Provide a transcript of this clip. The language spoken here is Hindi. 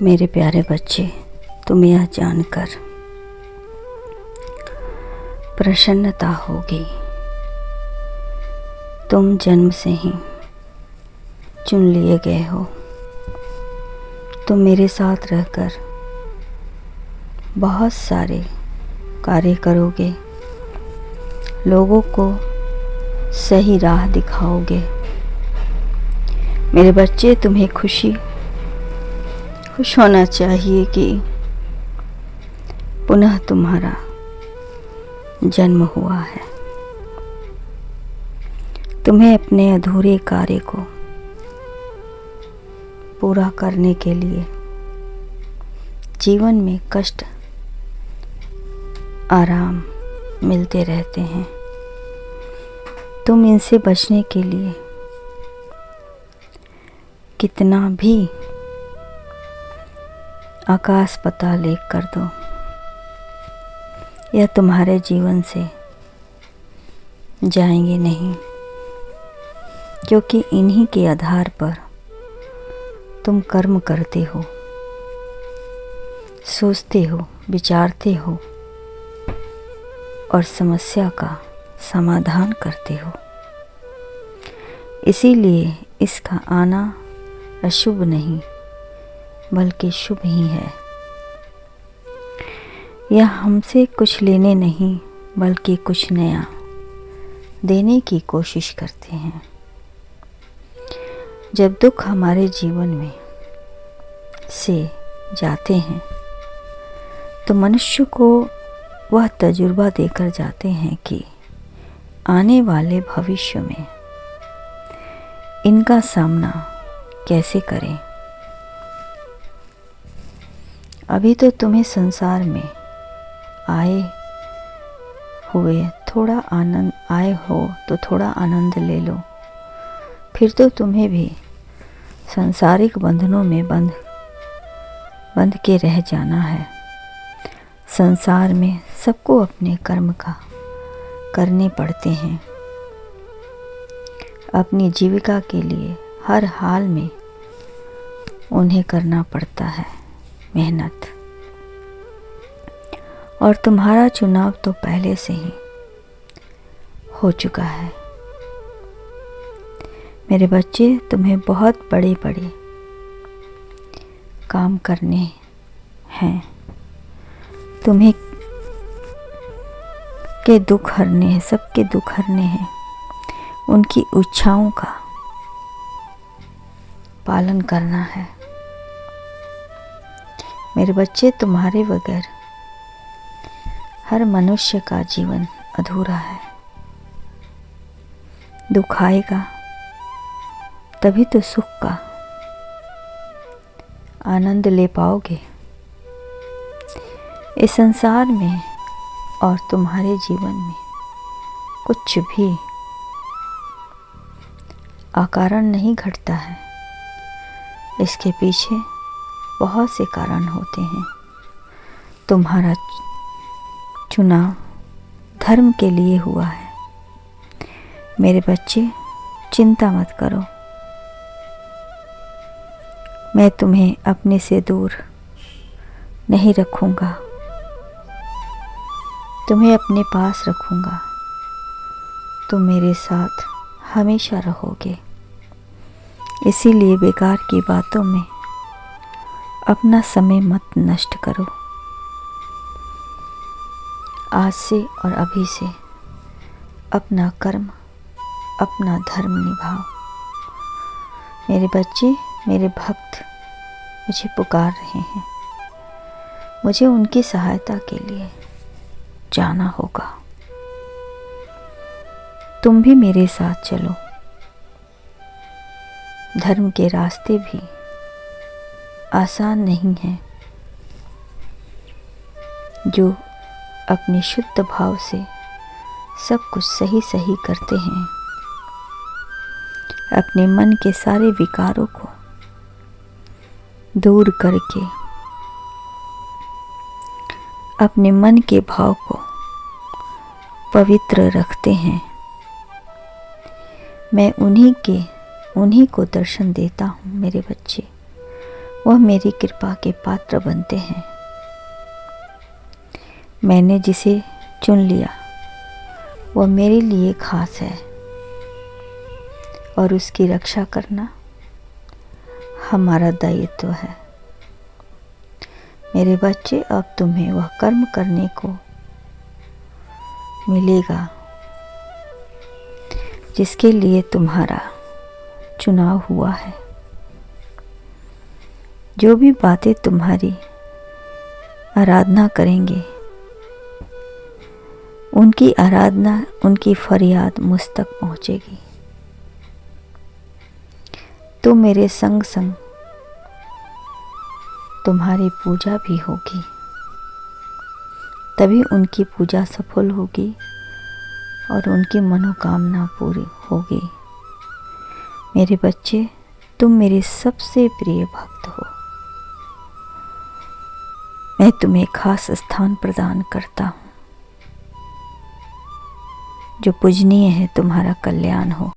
मेरे प्यारे बच्चे, तुम्हें यह जानकर प्रसन्नता होगी, तुम जन्म से ही चुन लिए गए हो। तुम मेरे साथ रहकर बहुत सारे कार्य करोगे, लोगों को सही राह दिखाओगे। मेरे बच्चे, तुम्हें खुश होना चाहिए कि पुनः तुम्हारा जन्म हुआ है। तुम्हें अपने अधूरे कार्य को पूरा करने के लिए जीवन में कष्ट आराम मिलते रहते हैं। तुम इनसे बचने के लिए कितना भी आकाश पाताल एक कर दो, यह तुम्हारे जीवन से जाएंगे नहीं, क्योंकि इन्हीं के आधार पर तुम कर्म करते हो, सोचते हो, विचारते हो और समस्या का समाधान करते हो। इसीलिए इसका आना अशुभ नहीं बल्कि शुभ ही है। यह हमसे कुछ लेने नहीं बल्कि कुछ नया देने की कोशिश करते हैं। जब दुख हमारे जीवन में से जाते हैं तो मनुष्य को वह तजुर्बा देकर जाते हैं कि आने वाले भविष्य में इनका सामना कैसे करें। अभी तो तुम्हें संसार में आए हो तो थोड़ा आनंद ले लो, फिर तो तुम्हें भी सांसारिक बंधनों में बंध के रह जाना है। संसार में सबको अपने कर्म का करने पड़ते हैं। अपनी जीविका के लिए हर हाल में उन्हें करना पड़ता है मेहनत। और तुम्हारा चुनाव तो पहले से ही हो चुका है। मेरे बच्चे, तुम्हें बहुत बड़े बड़े काम करने हैं। तुम्हें के दुख हरने हैं, सबके दुख हरने हैं, उनकी इच्छाओं का पालन करना है। मेरे बच्चे, तुम्हारे बगैर हर मनुष्य का जीवन अधूरा है। दुख आएगा तभी तो सुख का आनंद ले पाओगे। इस संसार में और तुम्हारे जीवन में कुछ भी अकारण नहीं घटता है। इसके पीछे बहुत से कारण होते हैं। तुम्हारा चुनाव धर्म के लिए हुआ है। मेरे बच्चे, चिंता मत करो, मैं तुम्हें अपने से दूर नहीं रखूँगा, तुम्हें अपने पास रखूँगा। तुम मेरे साथ हमेशा रहोगे। इसीलिए बेकार की बातों में अपना समय मत नष्ट करो। आज से और अभी से अपना कर्म, अपना धर्म निभाओ। मेरे बच्चे, मेरे भक्त मुझे पुकार रहे हैं। मुझे उनकी सहायता के लिए जाना होगा। तुम भी मेरे साथ चलो। धर्म के रास्ते भी आसान नहीं हैं। जो अपने शुद्ध भाव से सब कुछ सही करते हैं, अपने मन के सारे विकारों को दूर करके अपने मन के भाव को पवित्र रखते हैं। मैं उन्हीं को दर्शन देता हूँ मेरे बच्चे। वह मेरी कृपा के पात्र बनते हैं। मैंने जिसे चुन लिया वह मेरे लिए खास है और उसकी रक्षा करना हमारा दायित्व है। मेरे बच्चे, अब तुम्हें वह कर्म करने को मिलेगा जिसके लिए तुम्हारा चुनाव हुआ है। जो भी बातें तुम्हारी आराधना करेंगे, उनकी आराधना, उनकी फरियाद मुझ तक पहुंचेगी। तो मेरे संग संग तुम्हारी पूजा भी होगी, तभी उनकी पूजा सफल होगी और उनकी मनोकामना पूरी होगी। मेरे बच्चे, तुम मेरे सबसे प्रिय भक्त हो। मैं तुम्हें खास स्थान प्रदान करता हूँ। जो पूजनीय है, तुम्हारा कल्याण हो।